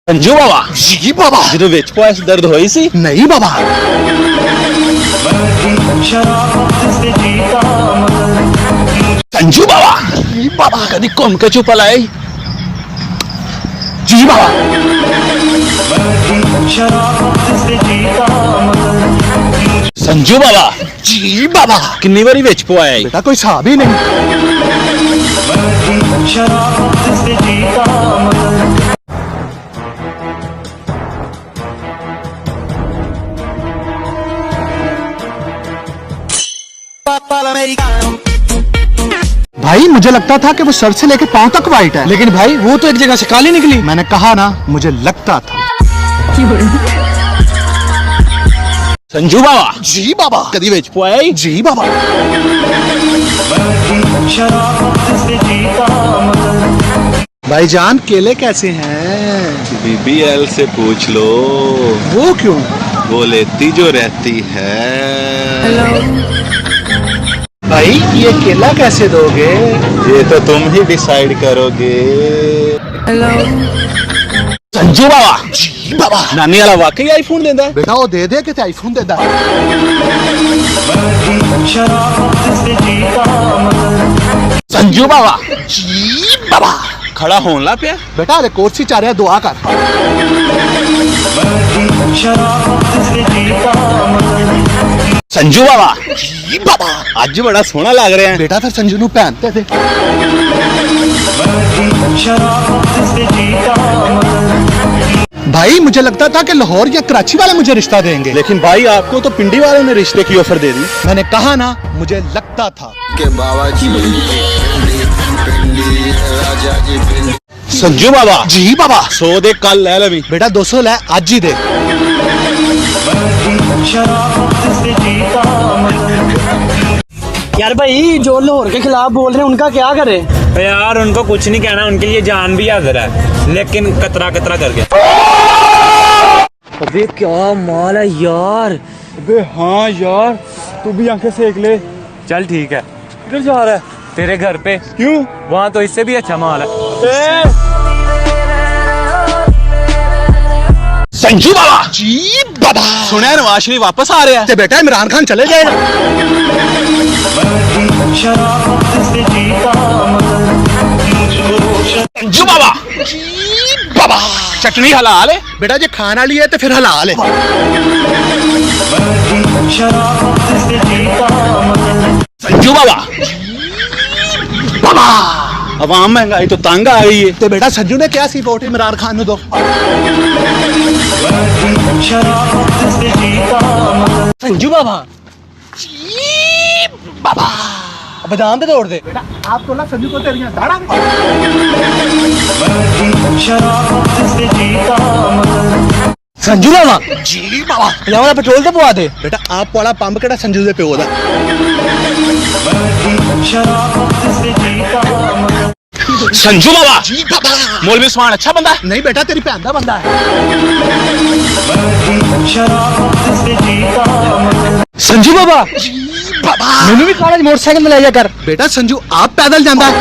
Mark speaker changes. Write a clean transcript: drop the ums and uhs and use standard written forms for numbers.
Speaker 1: संजू बाबा
Speaker 2: जी बाबा।
Speaker 1: ਜਦੋਂ ਵਿੱਚ ਪੁਆਇਸ ਦਰਦ ਹੋਈ ਸੀ
Speaker 2: नहीं बाबा।
Speaker 1: संजू बाबा
Speaker 2: जी बाबा।
Speaker 1: कभी घूम के चुप लाए
Speaker 2: जी बाबा।
Speaker 1: संजू बाबा
Speaker 2: जी बाबा।
Speaker 1: किन्नी बारी ਵਿੱਚ ਪੁਆਇਆ ਈ
Speaker 2: बेटा कोई हिसाब ही नहीं। भाई मुझे लगता था कि वो सर से लेके पांव तक वाइट है,
Speaker 1: लेकिन भाई वो तो एक जगह से काली निकली।
Speaker 2: मैंने कहा ना मुझे लगता था।
Speaker 1: संजू बाबा
Speaker 2: जी बाबा।
Speaker 1: कदी ਵਿੱਚ ਪੁਆਇਆ ਈ
Speaker 2: जी बाबा। भाईजान केले कैसे हैं?
Speaker 3: बीबीएल से पूछ लो,
Speaker 2: वो क्यों?
Speaker 3: वो लेती जो रहती है।
Speaker 2: भाई ये केला कैसे दोगे?
Speaker 3: ये तो तुम ही डिसाइड करोगे।
Speaker 1: संजू बाबा
Speaker 2: जी बाबा।
Speaker 1: नानी वाला वाकई आईफोन देंदा है
Speaker 2: बेटा वो दे दे कि आईफोन देता है।
Speaker 1: संजू बाबा
Speaker 2: जी बाबा।
Speaker 1: खड़ा होन ला पिया
Speaker 2: बेटा अरे कोर्सी चाह रहा दुआ कर।
Speaker 1: संजू बाबा
Speaker 2: जी बाबा।
Speaker 1: ਅੱਜ ਬੜਾ ਸੋਹਣਾ ਲੱਗ ਰਿਹਾ ਹੈ
Speaker 2: बेटा फिर संजू नू पहनते थे। भाई मुझे लगता था कि लाहौर या कराची वाले मुझे रिश्ता देंगे,
Speaker 1: लेकिन भाई आपको तो पिंडी वालों ने रिश्ते की ऑफर दे दी।
Speaker 2: मैंने कहा ना मुझे लगता था।
Speaker 3: के बाबा जी राजा जी पिंडी।
Speaker 1: संजू बाबा
Speaker 2: जी बाबा।
Speaker 1: 100 ਦੇ ਕੱਲ ਲੈ ਲਵੀਂ
Speaker 2: बेटा 200 ले आज ही दे।
Speaker 4: यार भाई जो लाहौर के खिलाफ बोल रहे हैं उनका क्या करे?
Speaker 5: यार उनको कुछ नहीं कहना, उनके लिए जान भी हाजिर है, लेकिन कतरा कतरा करके।
Speaker 4: अबे क्या माल है यार।
Speaker 5: अबे हाँ यार, तू भी आंखें सेक ले। चल ठीक है। किधर जा रहा है? तेरे घर पे। क्यों? वहाँ तो इससे भी अच्छा माल है।
Speaker 1: संजू बाबा
Speaker 2: जी बाबा।
Speaker 1: सुनया नवाज शरीफ वापस आ रहा है
Speaker 2: ते बेटा इमरान खान चले गए ना।
Speaker 1: संजू बाबा
Speaker 2: जी बाबा।
Speaker 1: चटनी हलाल है
Speaker 2: बेटा जे खान वाली है तो फिर हलाल है।
Speaker 1: संजू बाबा
Speaker 2: बाबा।
Speaker 1: अवाम महंगाई तो तंग आ गई है
Speaker 2: तो बेटा संजू ने क्या सी वोट इमरान खान नू दो।
Speaker 4: संजू बाबा
Speaker 2: बाबा।
Speaker 4: बादाम पे तोड़ दे।
Speaker 2: बेटा आप तो ना संजू को तेरी दाढ़ा।
Speaker 4: संजू बाबा
Speaker 2: जी बाबा।
Speaker 4: वाला पेट्रोल तो पवा दे।
Speaker 2: बेटा आप वाला पंप केड़ा संजू दे प्यो दा।
Speaker 1: संजू बाबा
Speaker 2: जी बाबा।
Speaker 1: मौलवी उस्मान अच्छा बंदा है
Speaker 2: नहीं बेटा तेरी भैन दा बंदा है।
Speaker 4: संजू बाबा
Speaker 2: जी बाबा।
Speaker 4: मैंने भी कॉलेज मोटरसाइकिल में ले जा कर।
Speaker 2: बेटा संजू आप पैदल जांदा है।